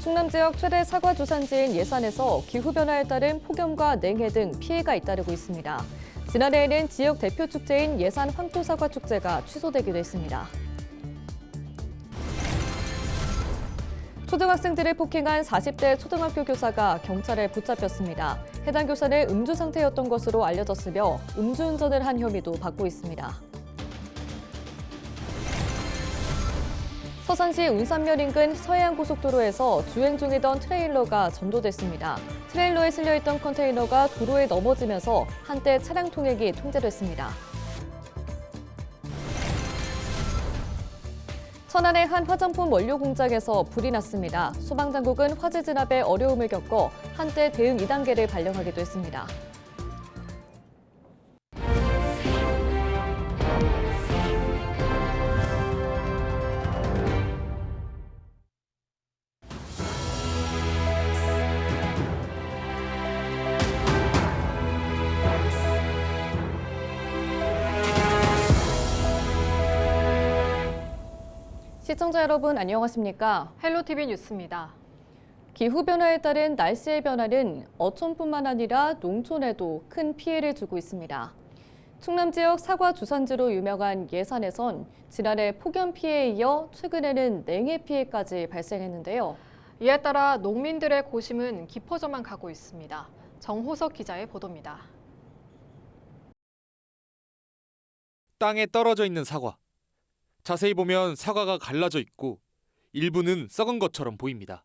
충남 지역 최대 사과 주산지인 예산에서 기후변화에 따른 폭염과 냉해 등 피해가 잇따르고 있습니다. 지난해에는 지역 대표 축제인 예산 황토사과 축제가 취소되기도 했습니다. 초등학생들을 폭행한 40대 초등학교 교사가 경찰에 붙잡혔습니다. 해당 교사는 음주 상태였던 것으로 알려졌으며 음주운전을 한 혐의도 받고 있습니다. 서산시 운산면 인근 서해안고속도로에서 주행 중이던 트레일러가 전도됐습니다. 트레일러에 실려있던 컨테이너가 도로에 넘어지면서 한때 차량 통행이 통제됐습니다. 천안의 한 화장품 원료 공장에서 불이 났습니다. 소방당국은 화재 진압에 어려움을 겪어 한때 대응 2단계를 발령하기도 했습니다. 시청자 여러분 안녕하십니까? 헬로티비 뉴스입니다. 기후변화에 따른 날씨의 변화는 어촌뿐만 아니라 농촌에도 큰 피해를 주고 있습니다. 충남 지역 사과 주산지로 유명한 예산에선 지난해 폭염 피해에 이어 최근에는 냉해 피해까지 발생했는데요. 이에 따라 농민들의 고심은 깊어져만 가고 있습니다. 정호석 기자의 보도입니다. 땅에 떨어져 있는 사과. 자세히 보면 사과가 갈라져 있고 일부는 썩은 것처럼 보입니다.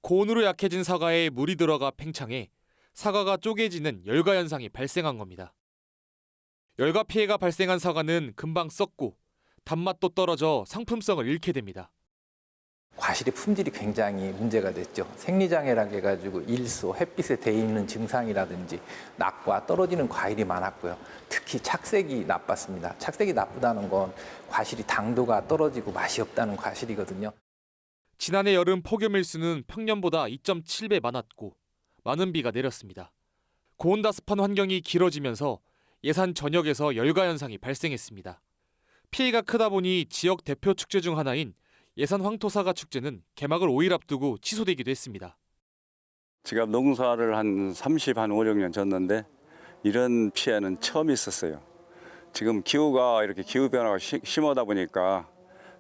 고온으로 약해진 사과에 물이 들어가 팽창해 사과가 쪼개지는 열가 현상이 발생한 겁니다. 열가 피해가 발생한 사과는 금방 썩고 단맛도 떨어져 상품성을 잃게 됩니다. 과실의 품질이 굉장히 문제가 됐죠. 생리장애라고 해가지고 일소, 햇빛에 대 있는 증상이라든지 낙과 떨어지는 과일이 많았고요. 특히 착색이 나빴습니다. 착색이 나쁘다는 건 과실이 당도가 떨어지고 맛이 없다는 과실이거든요. 지난해 여름 폭염 일수는 평년보다 2.7배 많았고 많은 비가 내렸습니다. 고온다습한 환경이 길어지면서 예산 전역에서 열가 현상이 발생했습니다. 피해가 크다 보니 지역 대표 축제 중 하나인 예산 황토사과 축제는 개막을 5일 앞두고 취소되기도 했습니다. 제가 농사를 한 5, 6년 졌는데 이런 피해는 처음 있었어요. 지금 기후가 이렇게 기후변화가 심하다 보니까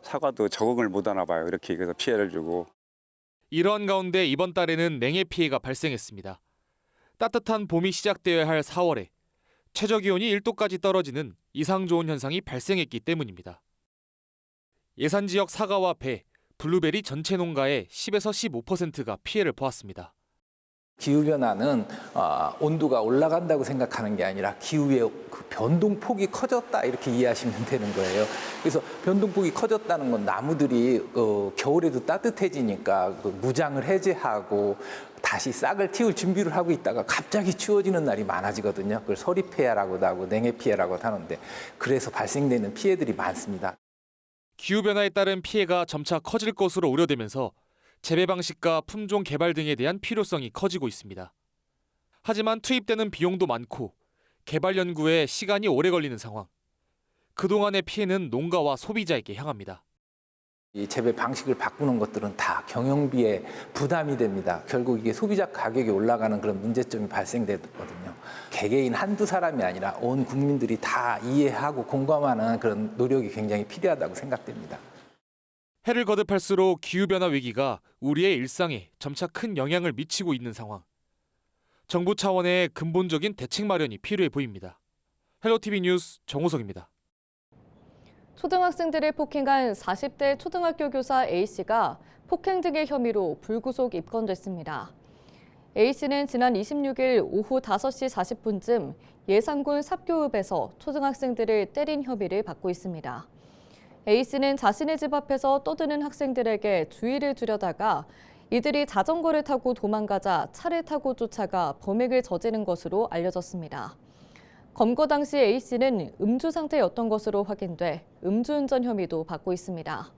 사과도 적응을 못하나 봐요. 이렇게 그래서 피해를 주고. 이러한 가운데 이번 달에는 냉해 피해가 발생했습니다. 따뜻한 봄이 시작되어야 할 4월에 최저기온이 1도까지 떨어지는 이상 좋은 현상이 발생했기 때문입니다. 예산 지역 사과와 배, 블루베리 전체 농가의 10에서 15%가 피해를 보았습니다. 기후변화는 온도가 올라간다고 생각하는 게 아니라 기후의 그 변동폭이 커졌다 이렇게 이해하시면 되는 거예요. 그래서 변동폭이 커졌다는 건 나무들이 겨울에도 따뜻해지니까 그 무장을 해제하고 다시 싹을 틔울 준비를 하고 있다가 갑자기 추워지는 날이 많아지거든요. 그걸 서리폐해라고도 하고 냉해피해라고도 하는데 그래서 발생되는 피해들이 많습니다. 기후변화에 따른 피해가 점차 커질 것으로 우려되면서 재배 방식과 품종 개발 등에 대한 필요성이 커지고 있습니다. 하지만 투입되는 비용도 많고 개발 연구에 시간이 오래 걸리는 상황. 그동안의 피해는 농가와 소비자에게 향합니다. 이 재배 방식을 바꾸는 것들은 다 경영비에 부담이 됩니다. 결국 이게 소비자 가격이 올라가는 그런 문제점이 발생되거든요. 개개인 한두 사람이 아니라 온 국민들이 다 이해하고 공감하는 그런 노력이 굉장히 필요하다고 생각됩니다. 해를 거듭할수록 기후변화 위기가 우리의 일상에 점차 큰 영향을 미치고 있는 상황. 정부 차원의 근본적인 대책 마련이 필요해 보입니다. 헬로티비 뉴스 정호석입니다. 초등학생들을 폭행한 40대 초등학교 교사 A씨가 폭행 등의 혐의로 불구속 입건됐습니다. A씨는 지난 26일 오후 5시 40분쯤 예산군 삽교읍에서 초등학생들을 때린 혐의를 받고 있습니다. A씨는 자신의 집 앞에서 떠드는 학생들에게 주의를 주려다가 이들이 자전거를 타고 도망가자 차를 타고 쫓아가 범행을 저지른 것으로 알려졌습니다. 검거 당시 A씨는 음주 상태였던 것으로 확인돼 음주운전 혐의도 받고 있습니다.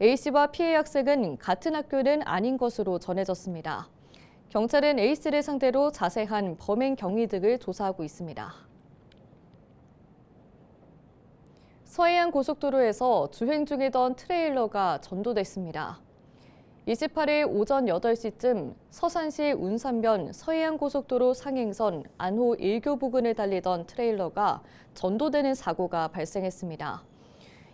A씨와 피해 학생은 같은 학교는 아닌 것으로 전해졌습니다. 경찰은 A씨를 상대로 자세한 범행 경위 등을 조사하고 있습니다. 서해안 고속도로에서 주행 중이던 트레일러가 전도됐습니다. 28일 오전 8시쯤 서산시 운산면 서해안고속도로 상행선 안호 1교 부근을 달리던 트레일러가 전도되는 사고가 발생했습니다.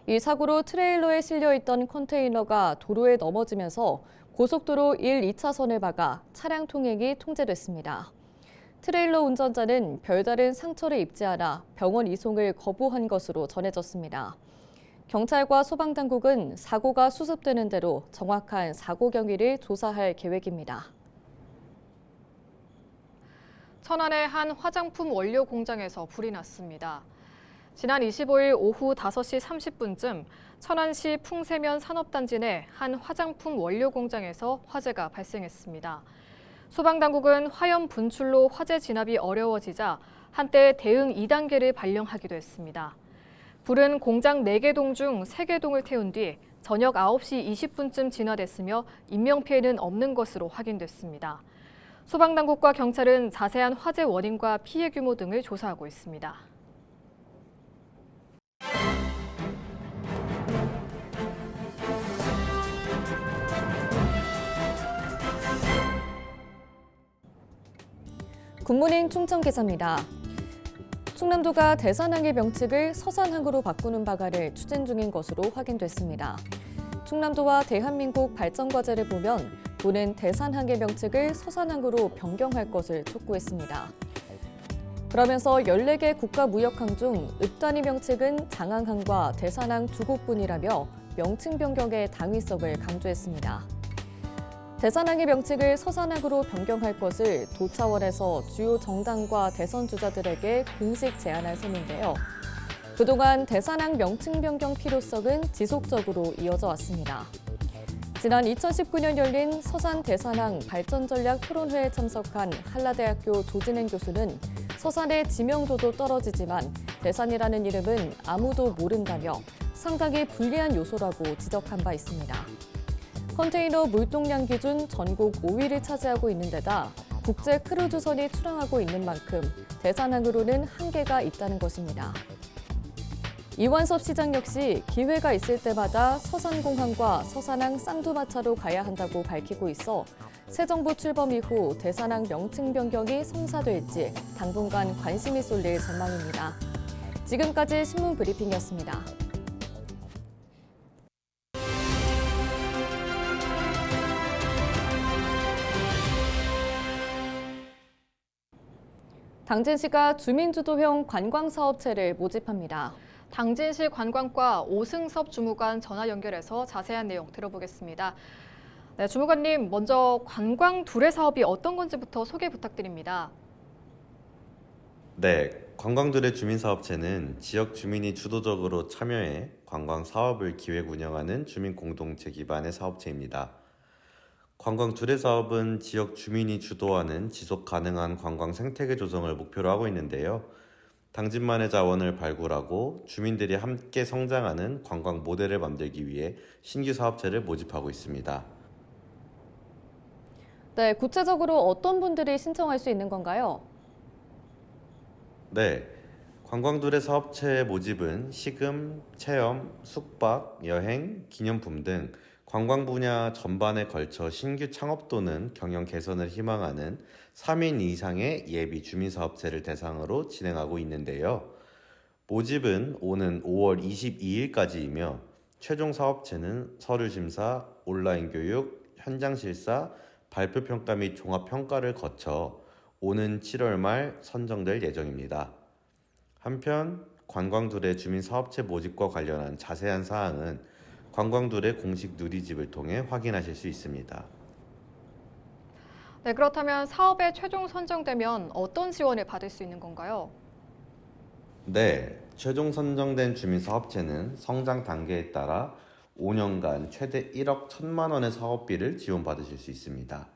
이 사고로 트레일러에 실려있던 컨테이너가 도로에 넘어지면서 고속도로 1, 2차선을 막아 차량 통행이 통제됐습니다. 트레일러 운전자는 별다른 상처를 입지 않아 병원 이송을 거부한 것으로 전해졌습니다. 경찰과 소방당국은 사고가 수습되는 대로 정확한 사고 경위를 조사할 계획입니다. 천안의 한 화장품 원료 공장에서 불이 났습니다. 지난 25일 오후 5시 30분쯤 천안시 풍세면 산업단지 내 한 화장품 원료 공장에서 화재가 발생했습니다. 소방당국은 화염 분출로 화재 진압이 어려워지자 한때 대응 2단계를 발령하기도 했습니다. 불은 공장 4개 동 중 3개 동을 태운 뒤 저녁 9시 20분쯤 진화됐으며 인명피해는 없는 것으로 확인됐습니다. 소방당국과 경찰은 자세한 화재 원인과 피해 규모 등을 조사하고 있습니다. 굿모닝 충청 기사입니다. 충남도가 대산항의 명칭을 서산항으로 바꾸는 방안을 추진 중인 것으로 확인됐습니다. 충남도와 대한민국 발전과제를 보면 도는 대산항의 명칭을 서산항으로 변경할 것을 촉구했습니다. 그러면서 14개 국가무역항 중 읍단위 명칭은 장항항과 대산항 두 곳뿐이라며 명칭 변경의 당위성을 강조했습니다. 대산항의 명칭을 서산항으로 변경할 것을 도 차원에서 주요 정당과 대선 주자들에게 공식 제안할 셈인데요. 그동안 대산항 명칭 변경 필요성은 지속적으로 이어져 왔습니다. 지난 2019년 열린 서산 대산항 발전전략 토론회에 참석한 한라대학교 조진행 교수는 서산의 지명도도 떨어지지만 대산이라는 이름은 아무도 모른다며 상당히 불리한 요소라고 지적한 바 있습니다. 컨테이너 물동량 기준 전국 5위를 차지하고 있는 데다 국제 크루즈선이 출항하고 있는 만큼 대산항으로는 한계가 있다는 것입니다. 이완섭 시장 역시 기회가 있을 때마다 서산공항과 서산항 쌍두마차로 가야 한다고 밝히고 있어 새 정부 출범 이후 대산항 명칭 변경이 성사될지 당분간 관심이 쏠릴 전망입니다. 지금까지 신문 브리핑이었습니다. 당진시가 주민주도형 관광사업체를 모집합니다. 당진시 관광과 오승섭 주무관 전화 연결해서 자세한 내용 들어보겠습니다. 네, 주무관님, 먼저 관광 둘의 사업이 어떤 건지부터 소개 부탁드립니다. 네, 관광둘의 주민사업체는 지역 주민이 주도적으로 참여해 관광 사업을 기획 운영하는 주민 공동체 기반의 사업체입니다. 관광둘의 사업은 지역 주민이 주도하는 지속 가능한 관광 생태계 조성을 목표로 하고 있는데요. 당진만의 자원을 발굴하고 주민들이 함께 성장하는 관광 모델을 만들기 위해 신규 사업체를 모집하고 있습니다. 네, 구체적으로 어떤 분들이 신청할 수 있는 건가요? 네, 관광둘의 사업체 모집은 식음, 체험, 숙박, 여행, 기념품 등 관광 분야 전반에 걸쳐 신규 창업 또는 경영 개선을 희망하는 3인 이상의 예비 주민사업체를 대상으로 진행하고 있는데요. 모집은 오는 5월 22일까지이며 최종 사업체는 서류 심사, 온라인 교육, 현장 실사, 발표 평가 및 종합 평가를 거쳐 오는 7월 말 선정될 예정입니다. 한편 관광둘의 주민사업체 모집과 관련한 자세한 사항은 관광둘의 공식 누리집을 통해 확인하실 수 있습니다. 네, 그렇다면 사업에 최종 선정되면 어떤 지원을 받을 수 있는 건가요? 네, 최종 선정된 주민사업체는 성장 단계에 따라 5년간 최대 1억 1천만 원의 사업비를 지원받으실 수 있습니다.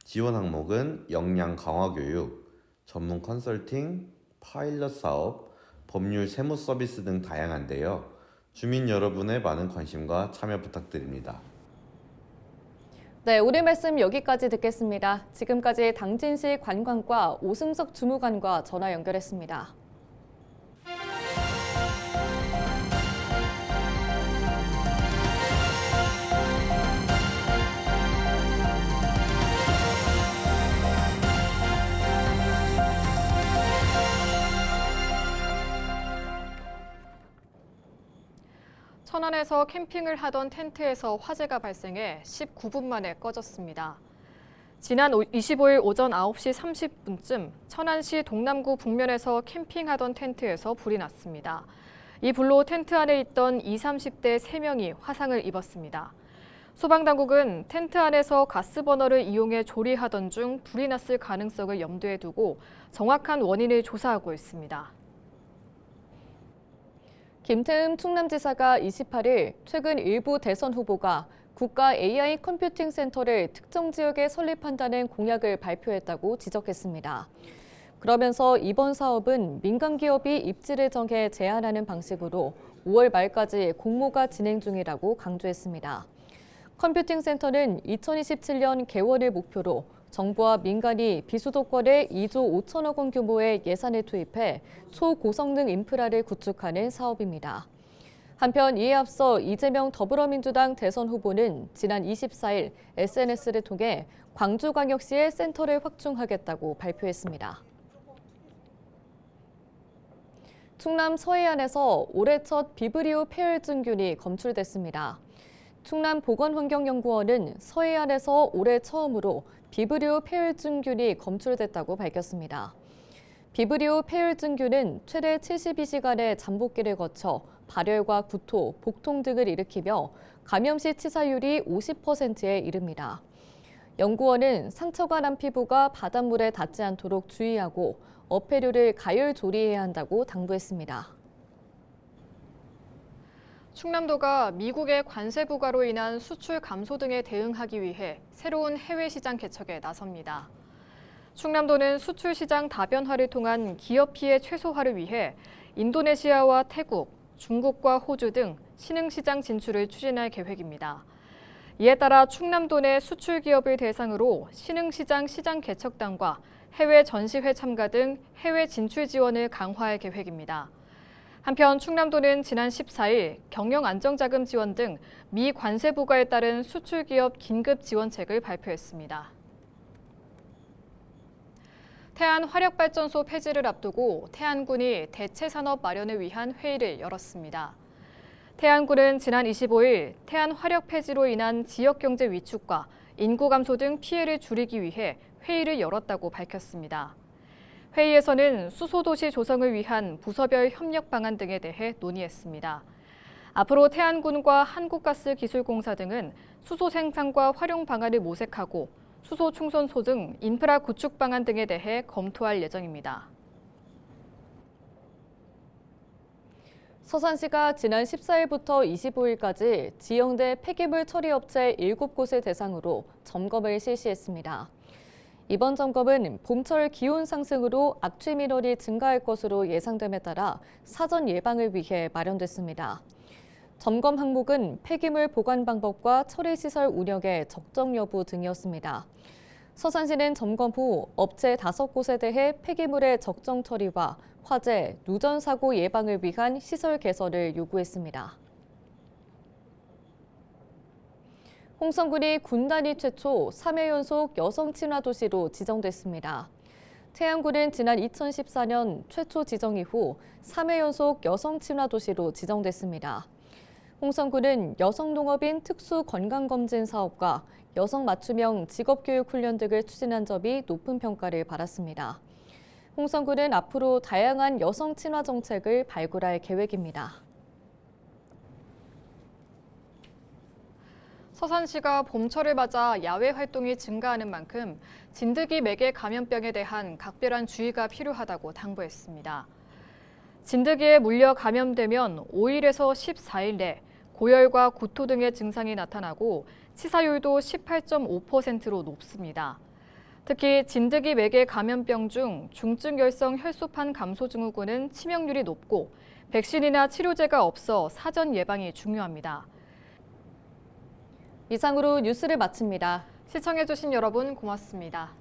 지원 항목은 역량 강화 교육, 전문 컨설팅, 파일럿 사업, 법률 세무 서비스 등 다양한데요. 주민 여러분의 많은 관심과 참여 부탁드립니다. 네, 오늘 말씀 여기까지 듣겠습니다. 지금까지 당진시 관광과 오승석 주무관과 전화 연결했습니다. 천안에서 캠핑을 하던 텐트에서 화재가 발생해 19분 만에 꺼졌습니다. 지난 25일 오전 9시 30분쯤 천안시 동남구 북면에서 캠핑하던 텐트에서 불이 났습니다. 이 불로 텐트 안에 있던 20, 30대 3명이 화상을 입었습니다. 소방당국은 텐트 안에서 가스버너를 이용해 조리하던 중 불이 났을 가능성을 염두에 두고 정확한 원인을 조사하고 있습니다. 김태흠 충남지사가 28일 최근 일부 대선 후보가 국가 AI 컴퓨팅 센터를 특정 지역에 설립한다는 공약을 발표했다고 지적했습니다. 그러면서 이번 사업은 민간 기업이 입지를 정해 제안하는 방식으로 5월 말까지 공모가 진행 중이라고 강조했습니다. 컴퓨팅 센터는 2027년 개원을 목표로 정부와 민간이 비수도권에 2조 5천억 원 규모의 예산을 투입해 초고성능 인프라를 구축하는 사업입니다. 한편 이에 앞서 이재명 더불어민주당 대선 후보는 지난 24일 SNS를 통해 광주광역시에 센터를 확충하겠다고 발표했습니다. 충남 서해안에서 올해 첫 비브리오 폐혈증균이 검출됐습니다. 충남보건환경연구원은 서해안에서 올해 처음으로 비브리오 폐혈증균이 검출됐다고 밝혔습니다. 비브리오 폐혈증균은 최대 72시간의 잠복기를 거쳐 발열과 구토, 복통 등을 일으키며 감염 시 치사율이 50%에 이릅니다. 연구원은 상처가 난 피부가 바닷물에 닿지 않도록 주의하고 어패류를 가열 조리해야 한다고 당부했습니다. 충남도가 미국의 관세 부과로 인한 수출 감소 등에 대응하기 위해 새로운 해외 시장 개척에 나섭니다. 충남도는 수출 시장 다변화를 통한 기업 피해 최소화를 위해 인도네시아와 태국, 중국과 호주 등 신흥 시장 진출을 추진할 계획입니다. 이에 따라 충남도 내 수출 기업을 대상으로 신흥 시장 시장 개척단과 해외 전시회 참가 등 해외 진출 지원을 강화할 계획입니다. 한편 충남도는 지난 14일 경영 안정자금 지원 등 미관세 부과에 따른 수출 기업 긴급 지원책을 발표했습니다. 태안 화력발전소 폐지를 앞두고 태안군이 대체 산업 마련을 위한 회의를 열었습니다. 태안군은 지난 25일 태안 화력 폐지로 인한 지역 경제 위축과 인구 감소 등 피해를 줄이기 위해 회의를 열었다고 밝혔습니다. 회의에서는 수소도시 조성을 위한 부서별 협력 방안 등에 대해 논의했습니다. 앞으로 태안군과 한국가스기술공사 등은 수소 생산과 활용 방안을 모색하고 수소 충선소 등 인프라 구축 방안 등에 대해 검토할 예정입니다. 서산시가 지난 14일부터 25일까지 지역내 폐기물 처리 업체 7곳을 대상으로 점검을 실시했습니다. 이번 점검은 봄철 기온 상승으로 악취 민원이 증가할 것으로 예상됨에 따라 사전 예방을 위해 마련됐습니다. 점검 항목은 폐기물 보관 방법과 처리 시설 운영의 적정 여부 등이었습니다. 서산시는 점검 후 업체 5곳에 대해 폐기물의 적정 처리와 화재, 누전 사고 예방을 위한 시설 개선을 요구했습니다. 홍성군이 군 단위 최초 3회 연속 여성 친화 도시로 지정됐습니다. 태안군은 지난 2014년 최초 지정 이후 3회 연속 여성 친화 도시로 지정됐습니다. 홍성군은 여성 농업인 특수 건강검진 사업과 여성 맞춤형 직업교육 훈련 등을 추진한 점이 높은 평가를 받았습니다. 홍성군은 앞으로 다양한 여성 친화 정책을 발굴할 계획입니다. 서산시가 봄철을 맞아 야외 활동이 증가하는 만큼 진드기 매개 감염병에 대한 각별한 주의가 필요하다고 당부했습니다. 진드기에 물려 감염되면 5일에서 14일 내 고열과 구토 등의 증상이 나타나고 치사율도 18.5%로 높습니다. 특히 진드기 매개 감염병 중 중증열성 혈소판 감소 증후군은 치명률이 높고 백신이나 치료제가 없어 사전 예방이 중요합니다. 이상으로 뉴스를 마칩니다. 시청해주신 여러분 고맙습니다.